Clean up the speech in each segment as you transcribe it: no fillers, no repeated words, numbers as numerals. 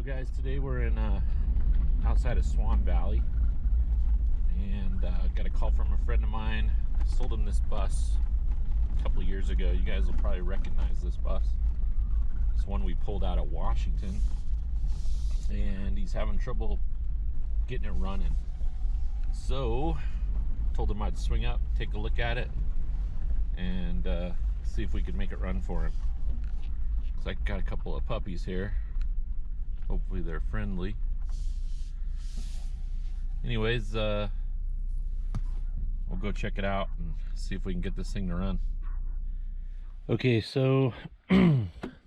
Guys, today we're in outside of Swan Valley, and got a call from a friend of mine. I sold him this bus a couple of years ago. You guys will probably recognize this bus. It's one we pulled out of Washington, and he's having trouble getting it running. So told him I'd swing up, take a look at it, and see if we could make it run for him. So I got a couple of puppies here. Hopefully they're friendly. Anyways, we'll go check it out and see if we can get this thing to run. Okay, so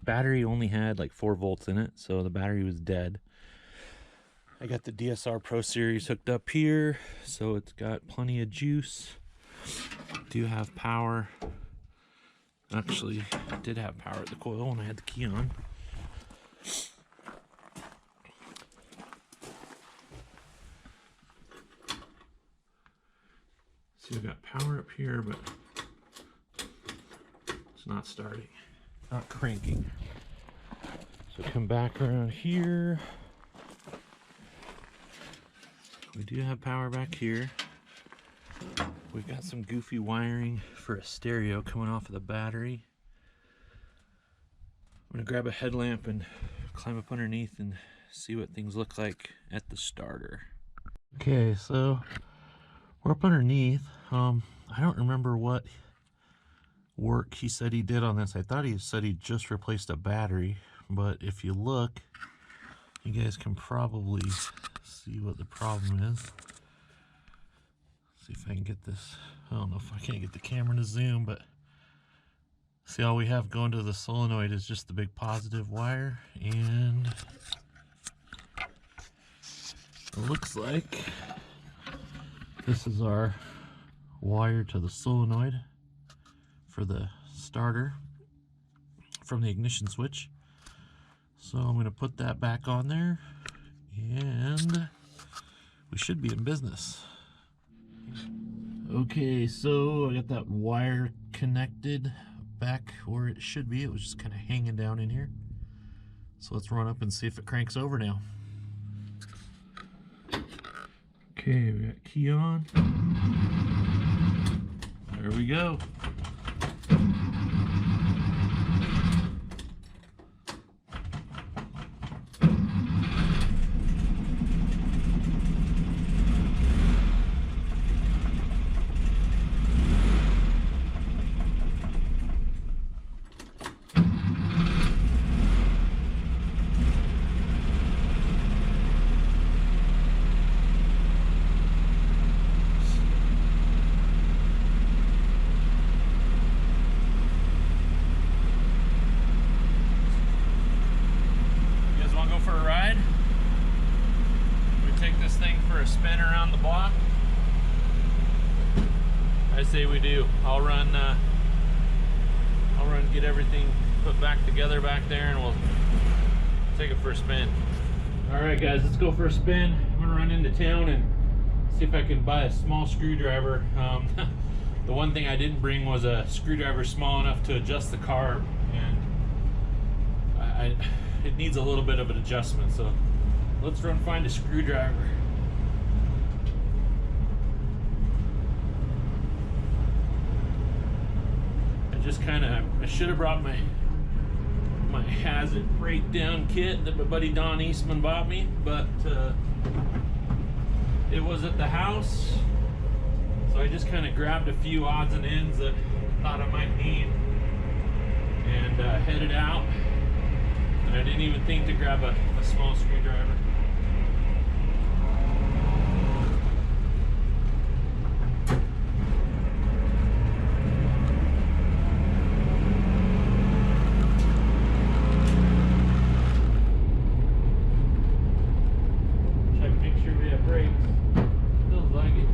battery only had like 4 volts in it, so the battery was dead. I got the DSR Pro Series hooked up here, so it's got plenty of juice. Do have power. Actually, I did have power at the coil when I had the key on. See, we got power up here, but it's not starting, not cranking. So come back around here. We do have power back here. We've got some goofy wiring for a stereo coming off of the battery. I'm gonna grab a headlamp and climb up underneath and see what things look like at the starter. Okay, so we're up underneath. I don't remember what work he said he did on this. I thought he said he just replaced a battery, but if you look, you guys can probably see what the problem is. See if I can get this. I don't know if I can't get the camera to zoom, but see, all we have going to the solenoid is just the big positive wire, and it looks like this is our wire to the solenoid for the starter from the ignition switch. So I'm going to put that back on there, and we should be in business. Okay, so I got that wire connected back where it should be. It was just kind of hanging down in here. So let's run up and see if it cranks over now. Okay, we got key on. There we go. For a ride? We take this thing for a spin around the block? I say we do. I'll run get everything put back together back there, and we'll take it for a spin. Alright guys, let's go for a spin. I'm gonna run into town and see if I can buy a small screwdriver. The one thing I didn't bring was a screwdriver small enough to adjust the car, and it needs a little bit of an adjustment, so let's run find a screwdriver. I should have brought my hazard breakdown kit that my buddy Don Eastman bought me, but it was at the house, so I just kind of grabbed a few odds and ends that I thought I might need and headed out. And I didn't even think to grab a small screwdriver. Check, make sure we have brakes. Feels like it.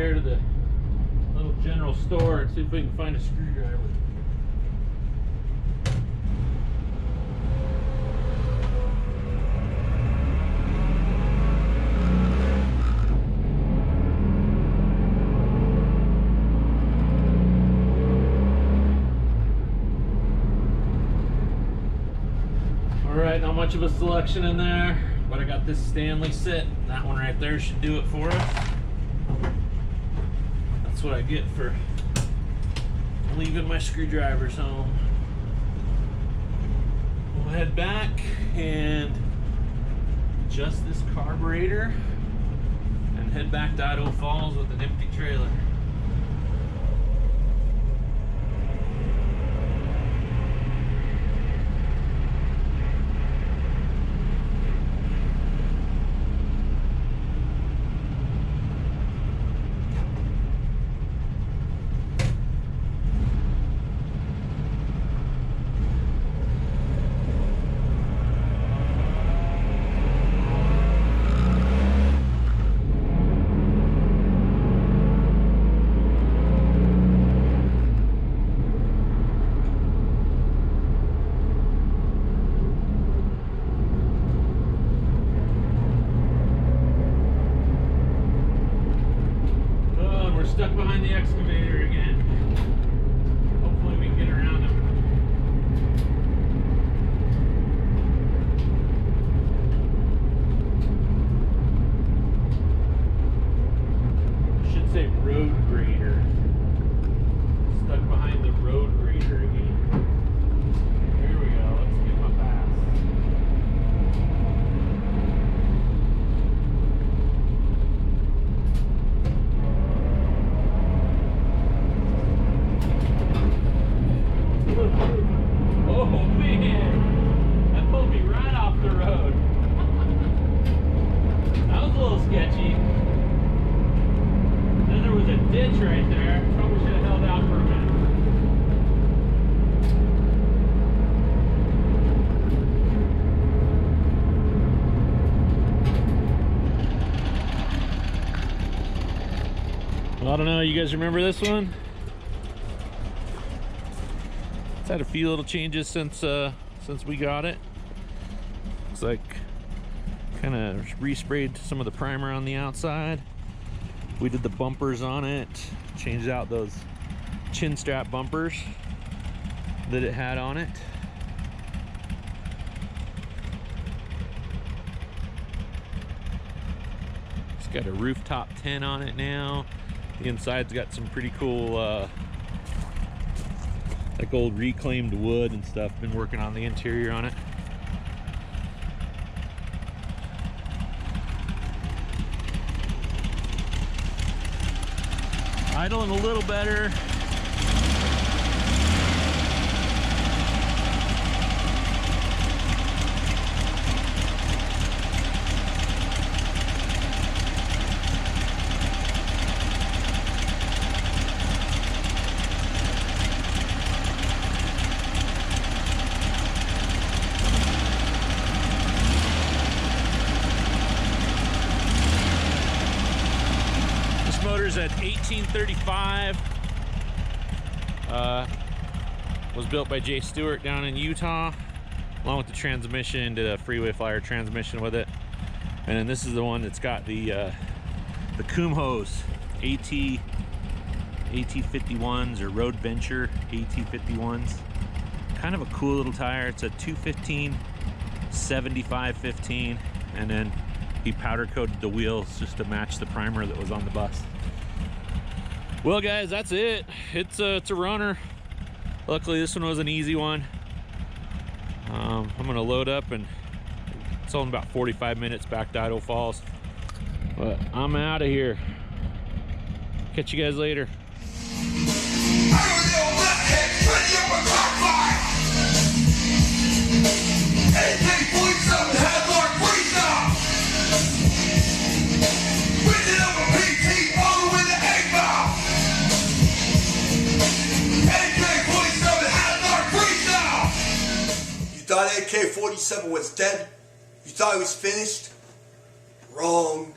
repair to the little general store and see if we can find a screwdriver. Alright, not much of a selection in there, but I got this Stanley set. That one right there should do it for us. That's what I get for leaving my screwdrivers home. We'll head back and adjust this carburetor and head back to Idaho Falls with an empty trailer. Stuck behind the excavator again. Hopefully we can get around him. I should say road grader. Stuck behind the road grader again. Here we go. Let's give him a pass. Oh man, that pulled me right off the road. That was a little sketchy. Then there was a ditch right there. Probably should have held out for a minute. Well, I don't know, you guys remember this one? Had a few little changes since we got it. Looks like kind of resprayed some of the primer on the outside. We did the bumpers on it, changed out those chin strap bumpers that it had on it. It's got a rooftop tent on it now. The inside's got some pretty cool like old reclaimed wood and stuff. Been working on the interior on it. Idling a little better. Motor's at 1835. Was built by Jay Stewart down in Utah, along with the transmission. Did a Freeway Flyer transmission with it, and then this is the one that's got the Kumho's AT51s or Road Venture AT51s. Kind of a cool little tire. It's a 215 75/15, and then he powder coated the wheels just to match the primer that was on the bus. Well guys, that's it. It's a runner. Luckily this one was an easy one. I'm gonna load up, and it's only about 45 minutes back to Idaho Falls. But I'm out of here. Catch you guys later. AK-47 Hadlock Freestyle. Winning up a PT all the way to 8 Mile. AK-47 Hadlock Freestyle. You thought AK-47 was dead? You thought it was finished? Wrong.